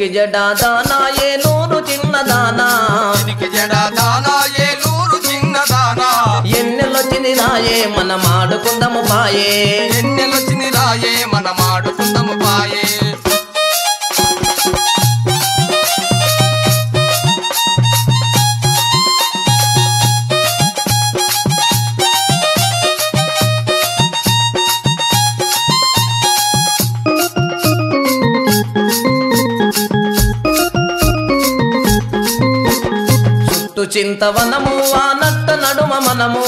ఎనికి జడా దానా ఏలూరు చిన్నదానా ఎనికి జడా దానా ఏలూరు చిన్నదానా ఎన్నెలొచ్చింది రాయే మన మాడుకుందము పాయే ఎన్నెలొచ్చింది రాయే మన మాడుకుందము పాయే చింతవనము ఆ నట్ట నడుమ మనము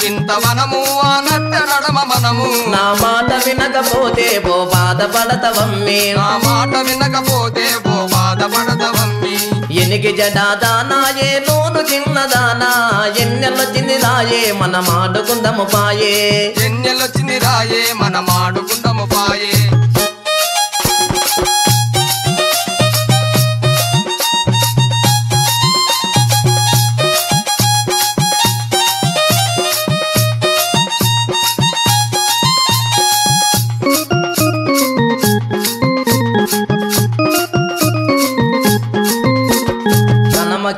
చింతవనము ఆ నట్ట నడుమ మనము నా మాట వినకపోతే బో బాధపడతవమ్మి నా మాట వినకపోతే బో బాధపడతవమ్మి ఎనికి జడా దానా ఏలూరు చిన్నదానా ఎన్నెలొచ్చింది రాయే మన మాడుకుందము పాయే ఎన్నెలొచ్చింది రాయే మన మాడుకుందము పాయే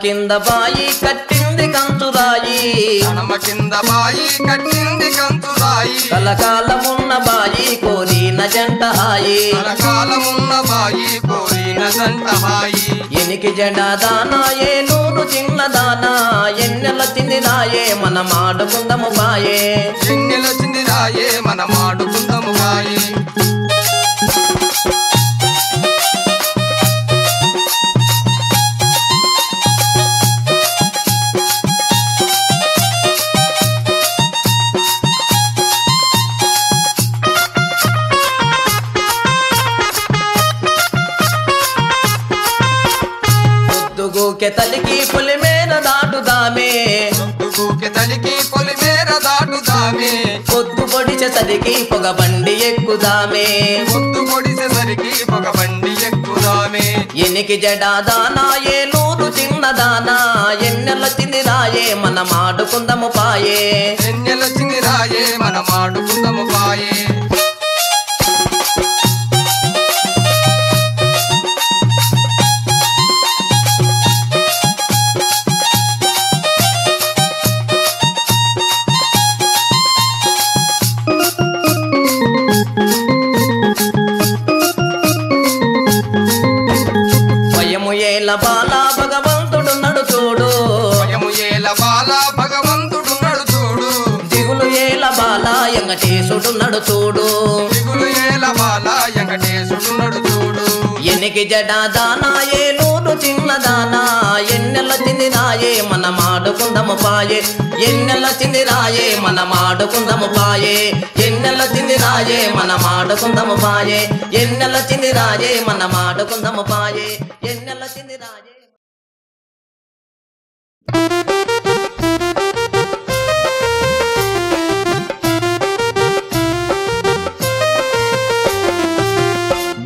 కింద బాయి కట్టింది కంచురాయి కనమ కింద బాయి కట్టింది కంచురాయి కలకాలమున్న బాయి కోరిన జంట హాయి కలకాలమున్న బాయి కోరిన జంట హాయి ఎనికి జడా దానా ఏలూరు చిన్నదానా ఎన్నెలొచ్చింది రాయే మన మాడుకుందము పాయే ఎన్నెలొచ్చింది రాయే మన మాడుకుందము పాయే తలికి పొలిమేర దాటుదామే తలికి పొలిమేర దాటుదామే పొద్దు పొడిచేసరికి పొగ బండి ఎక్కుదామే పొద్దు పొడిచేసరికి పొగ బండి ఎక్కుదామే ఎనికి జడా దానా ఏలూరు చిన్నదానా ఎన్నెలొచ్చింది రాయే మన మాడుకుందము పాయే ఎన్నెలొచ్చింది రాయే మన మాడుకుందము పాయే బాల భగవంతుడు నడుచూడు భయము ఏల బాల భగవంతుడు నడుచూడు దిగులు ఏల బాల ఎంగటేశుడు నడుచూడు దిగులు ఏల బాల ఎంగటేశుడు నడుచూడు ఎనికి జడా దానా ఏలూరు చిన్నదానా ఎన్నెలొచ్చింది రాయే మన మాడుకుందము పాయే ఎన్నెలొచ్చింది రాయే మన మాడుకుందము పాయే ఎన్నెలొచ్చింది రాయే మన మాడుకుందము పాయే ఎన్నెలొచ్చింది రాయే మన మాడుకుందము పాయే ఎన్నెలొచ్చింది రాయే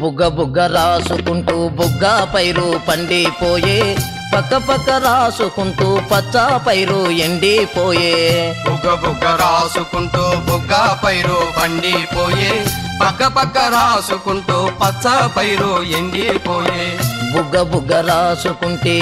బుగ్గ బుగ్గ రాసుకుంటూ బుగ్గ పైరు పండిపోయే పక్క పక్క రాసుకుంటూ పచ్చ పైరు ఎండిపోయే బుగ్గ బుగ్గ రాసుకుంటూ బుగ్గ పైరు పండిపోయే పక్క పక్క రాసుకుంటూ పచ్చ పైరు ఎండిపోయే బుగ్గ బుగ్గ రాసుకుంటే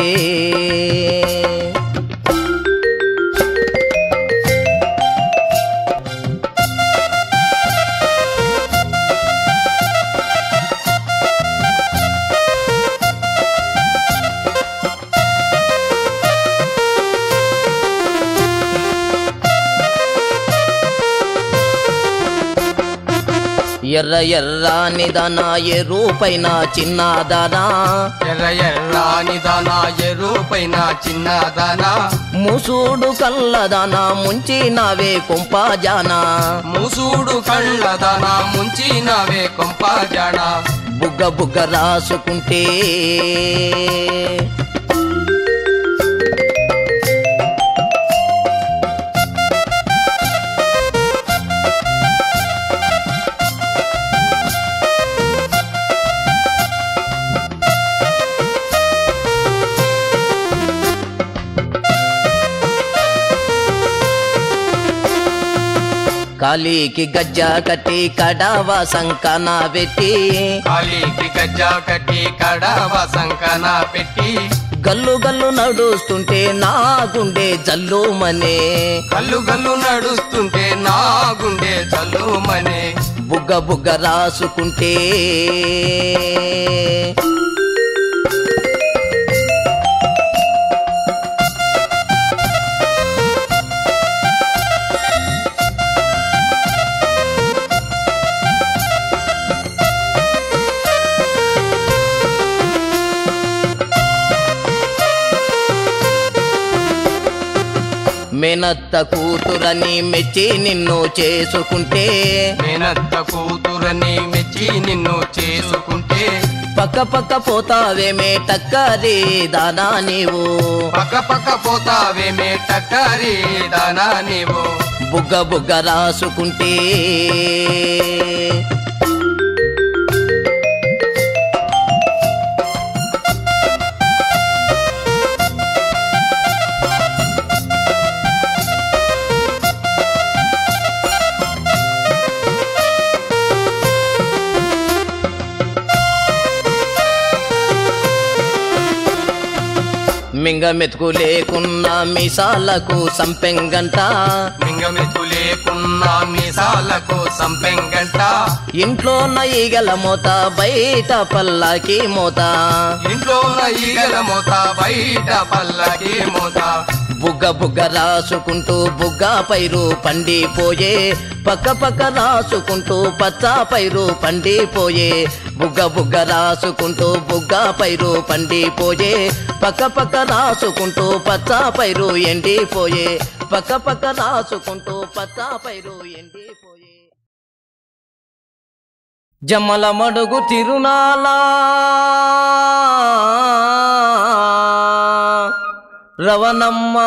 ఎర్ర ఎర్రాని దానా ఎరుపైన చిన్నదానా ఎర్ర ఎర్రాని దానా ఎరుపైన చిన్నదానా ముసూడు కళ్ళదానా ముంచినవే కొంపజానా ముసూడు కళ్ళదానా ముంచినవే కొంపజానా బుగ్గ బుగ్గ రాసుకుంటే కాలికి గజ్జ కట్టి కడవ సంకన పెట్టి కాలికి గజ్జ కట్టి కడవ సంకన పెట్టి గల్లు గల్లు నడుస్తుంటే నా గుండె జల్లుమనే గల్లు గల్లు నడుస్తుంటే నా గుండె జల్లుమనే బుగ్గ బుగ్గ రాసుకుంటే మేనత్త కూతురని మెచ్చి నిన్ను చేసుకుంటే మేనత్త కూతురని మెచ్చి నిన్ను చేసుకుంటే పక్క పక్క పోతావేమే టక్కరి దానా నీవు పక్క పక్క పోతావేమే టక్కరి దానా నీవు బుగ్గ బుగ్గ రాసుకుంటే మింగమెతుకు లేకున్నా మీసాలకు సంపెంగంట మింగమెతుకు లేకున్నా మీసాలకు సంపెంగంట ఇంట్లోన ఈగల మోత బయట పల్లకి మోత ఇంట్లోన ఈగల మోత బయట పల్లకి మోత బుగ్గ బుగ్గ రాసుకుంటూ బుగ్గ పైరు పండిపోయే పక్క పక్క రాసుకుంటూ పచ్చ పైరు పండిపోయే బుగ్గ బుగ్గ రాసుకుంటూ బుగ్గ పైరు పండిపోయే పక్క పక్క రాసుకుంటూ పచ్చ పైరు ఎండిపోయే పక్క పక్క రాసుకుంటూ పచ్చ పైరు ఎండిపోయే జమ్మల మడుగు తిరునాలా రవణమ్మ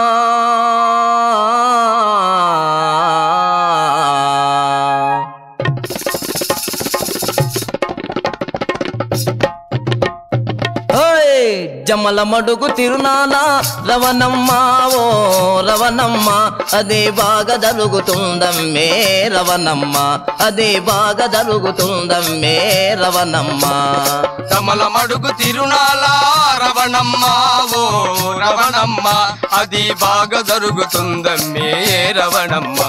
జమల మడుగు తిరునాలా రవణమ్మ ఓ రవణమ్మ అదే బాగా జరుగుతుందమ్మే రవణమ్మ అదే బాగా జరుగుతుందమ్మే రవణమ్మ జమల మడుగు తిరునాలా రవణమ్మ ఓ రవణమ్మ అది బాగా జరుగుతుందమ్మే రవణమ్మ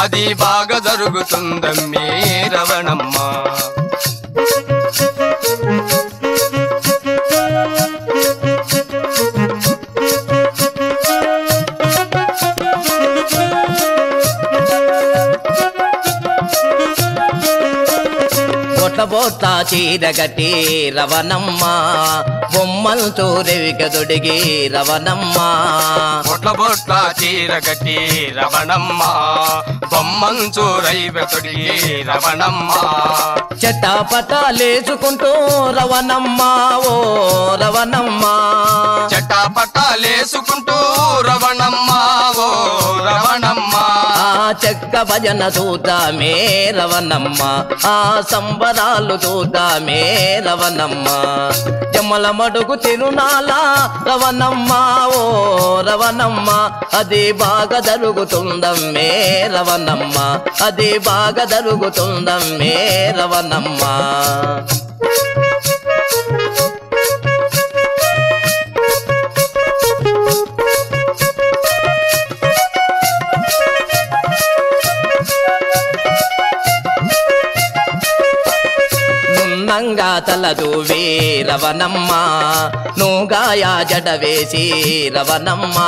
అది బాగా జరుగుతుందమ్మే రవణమ్మ బొట్ల చీరగట్టి రవణమ్మ బొమ్మలతో రేవికదొడిగి రవణమ్మ బొట్ల బొట్ల చీరగట్టి రవణమ్మ బొమ్మంచు రైవెతొడిగి రవణమ్మ చట్టాపటాలేసుకుంటూ రవణమ్మ ఓ రవణమ్మ చట్టాపటాలేసుకుంటూ రవణమ్మ ఓ రవణమ్మ ఆ చెక్క భజన చూద్దామే రవణమ్మ ఆ సంబరాలు చూద్దామే రవణమ్మ జమ్మల మడుగు తిరునాలా రవణమ్మ ఓ రవణమ్మ అది బాగా జరుగుతుందమ్మే రవణమ్మ అది బాగా జరుగుతుందమ్మే రవణమ్మ నున్నంగా తలదూవి రవణమ్మ నూగాయా జడ వేసి రవణమ్మ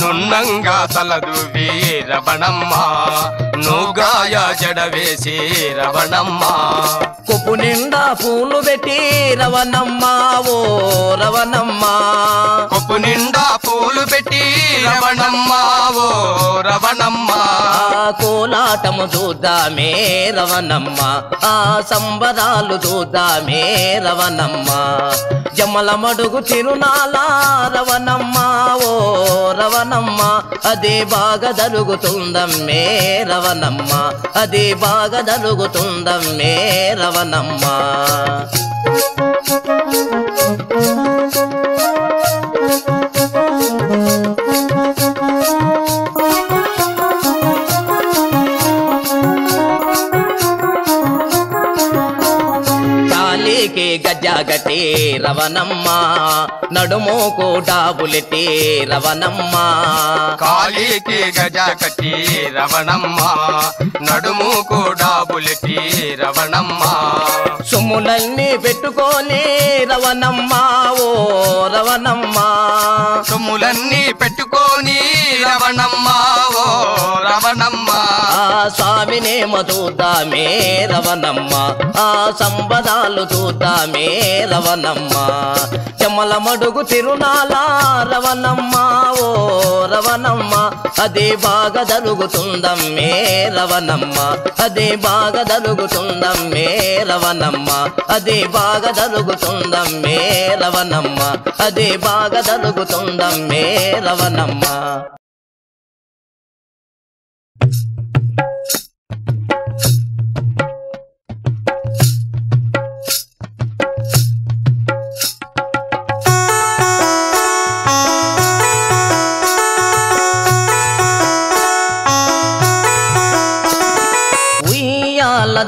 నున్నంగా తలదూవి రవణమ్మ నూగాయ జడ వేసి రవణమ్మ కొప్పు నిండా పూలు పెట్టి రవణమ్మ ఓ రవణమ్మ కొప్పు నిండా పూలు పెట్టి రవణమ్మ ఓ రవణమ్మ కోలాటము చూద్దామే రవణమ్మ ఆ సంబరాలు చూద్దామే రవణమ్మ జమ్మల మడుగు తిరునాలా రవణమ్మ ఓ రవణమ్మ అదే బాగా జరుగుతుందమ్మే రవణమ్మ అదే బాగా జరుగుతుందమ్మే రవణమ్మ కాలికి గజ్జగట్టి రవణమ్మ నడుము కూడా బులెట్టి రవణమ్మ కాలికి గజ కట్టి రవణమ్మ నడుము కూడా బులెటి రవణమ్మ సొమ్ములన్నీ పెట్టుకొని రవణమ్మ ఓ రవణమ్మ సొమ్ములన్నీ పెట్టుకొని రవణమ్మ ఓ రవణమ్మ ఆ స్వామినేమో చూద్దామే రవణమ్మ ఆ సంబదాలు చూద్దామే రవణమ్మ చెమ్మల మడుగు తిరునాల రవణమ్మ ఓ రవణమ్మ అదే బాగా జరుగుతుందమ్మే రవణమ్మ అదే బాగా జరుగుతుందమ్మే రవణమ్మ అదే బాగా జరుగుతుందమ్మే రవణమ్మ అదే బాగా జరుగుతుందమ్మే రవణమ్మ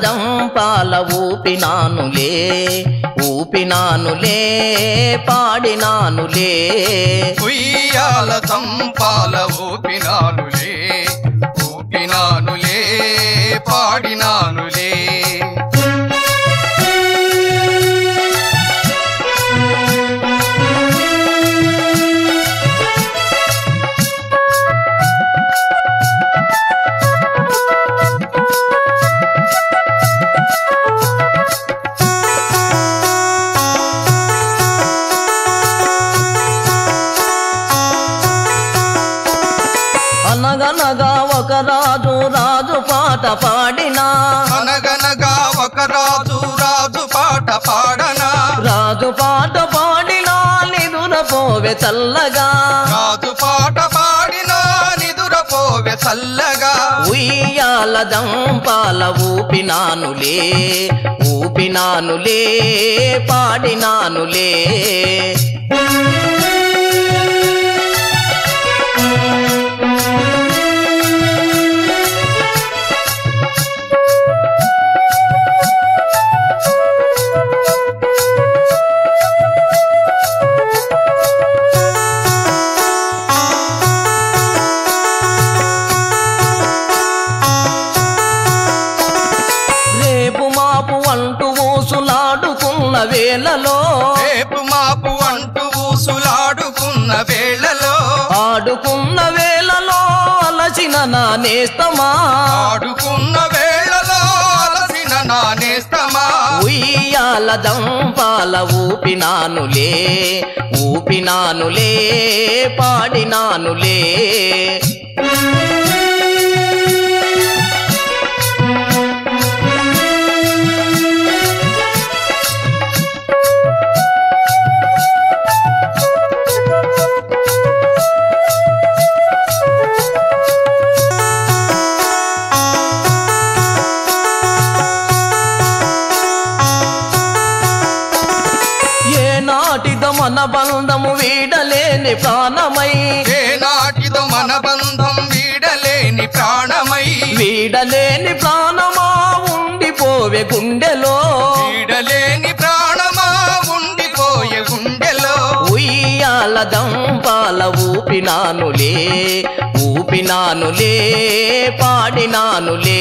దంపాల ఊపినానులే ఊపినానులే పాడినానులే ఉయ్యాల దంపాల ఊపినానులే ఊపినానులే పాడినానులే అనగనగా ఒక రాజు రాజు పాట పాడినా అనగనగా ఒక రాజు రాజు పాట పాడనా రాజు పాట పాడినా నిదురపోవే చల్లగా రాజు పాట పాడినా నిదురపోవే చల్లగా ఉయ్యాల దంపాల ఊపినానులే ఊపినానులే పాడినానులే వేళలో రేపు మాపు అంటూ ఊసులాడుకున్న వేళలో ఆడుకున్న వేళలో అలసిన నా నేస్తమా ఆడుకున్న వేళలో అలసిన నా నేస్తమా ఉయ్యాల దంపాల ఊపినానులే ఊపినానులే పాడినానులే మన బంధము వీడలేని ప్రాణమై ఏనాటిదో మన బంధం వీడలేని ప్రాణమై వీడలేని ప్రాణమా ఉండిపోవే గుండెలో వీడలేని ప్రాణమా ఉండిపోయే గుండెలో ఉయ్యాల దంపాల ఊపినానులే ఊపినానులే పాడినానులే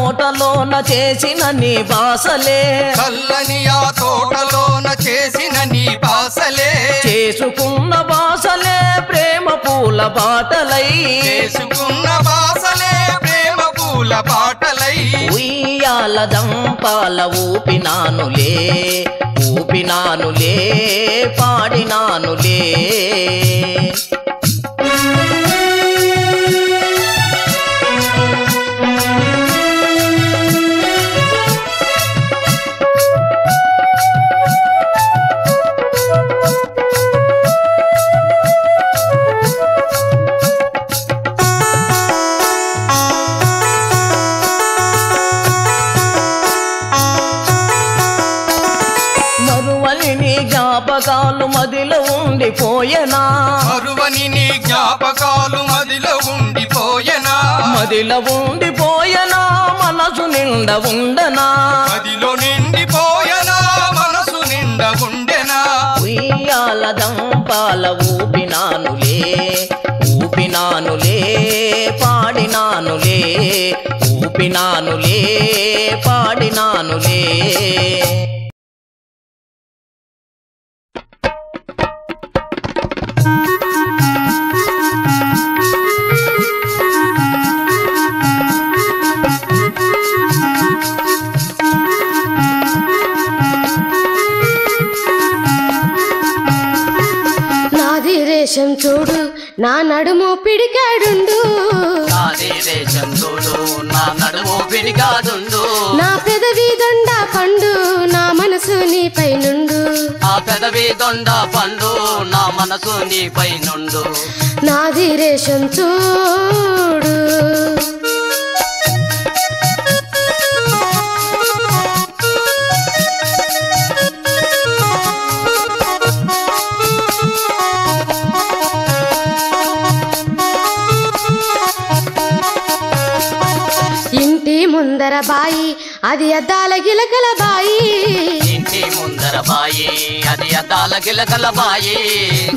తోటలోన చేసిన నీ బాసలే చల్లని ఆ తోటలోన చేసిన నీ బాసలే చేసుకున్న బాసలే ప్రేమ పూల బాటలై చేసుకున్న బాసలే ప్రేమ పూల బాటలై ఉయ్యాల దంపాల ఊపినానులే ఊపినానులే పాడినానులే మరువని నీ జ్ఞాపకాలు మదిలో ఉండిపోయెనా మదిలో ఉండిపోయెనా మనసు నిండా ఉండనా మదిలో నిండిపోయెనా మనసు నిండా ఉండెనా ఉయ్యాల దంపాల ఊపినానులే ఊపినానులే పాడినానులే ఊపినానులే పాడినానులే వేషం చూడు నా నడుము పిడికాడుండు నాది వేషం చూడు నా నడుము పిడికాడుండు నా పెదవి దొండ పండు నా మనసు నీపై నుండు ఆ పెదవి దొండ పండు నా మనసు నీపై నుండు నాది రేషం చూడు ముందర బాయి అది అద్దాల గిలకల బాయి ఇంటి ముందర బాయి అది అద్దాల గిలకల బాయి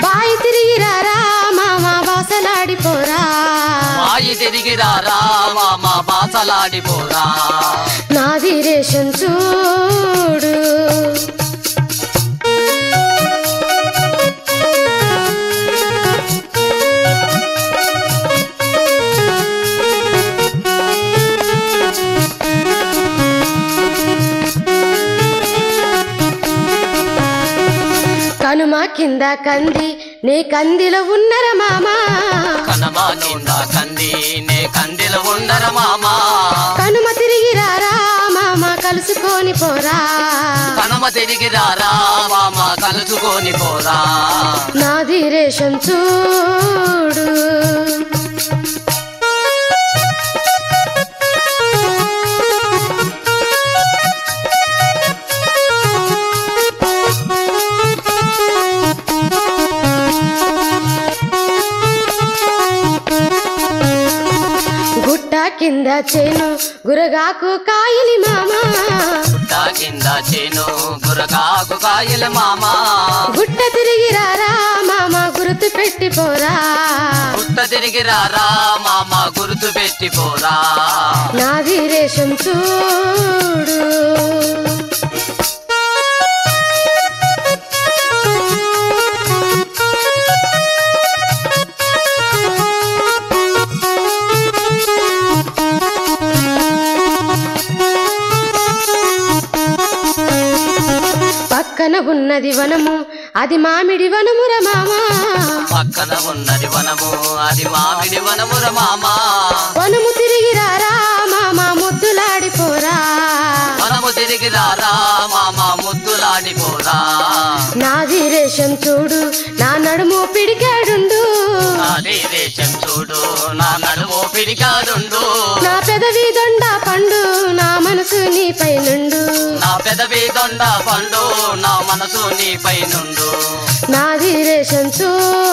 బాయి తిరిగి రారా మామ బాసలాడిపోరా బాయి తిరిగి రారా మామ బాసలాడిపోరా నాది రేషన్ చూడు కనుమ కింద కంది నే కందిలో ఉన్నర మామా కనుమ కింద కంది నే కందిలో ఉన్నర మామా కనుమ తిరిగి రారా మామ కలుసుకొని పోరా కనుమ తిరిగి రారా మామ కలుసుకొని పోరా నాది రేషం చూడు కింద చేను గురగాకు కాయలి మామా గుట్ట కింద చేను గురగాకు కాయలి మామా గుట్ట తిరిగి రారా మామ గుర్తు పెట్టిపోరా గుట్ట తిరిగి రారా మామ గుర్తు పెట్టిపోరా నాది రేషం చూడు పక్కన ఉన్నది వనము అది మామిడి వనముర మామా పక్కన ఉన్నది వనము అది మామిడి వనముర మామా వనము తిరిగి రారా మామ ముద్దులాడిపోరా వనము తిరిగి రారా మామ ముద్దులాడిపోరా నాది రేషం చూడు నా నడుము పిడికాడుండు నాది రేషం చూడు నా నడుము పిడికాడుండు నా పెదవి దొండ పండు నా మనసు నీపై నుండు నా పెదవి దొండ పండు నా మనసు నీపై నుండు నాది రేషం చూడు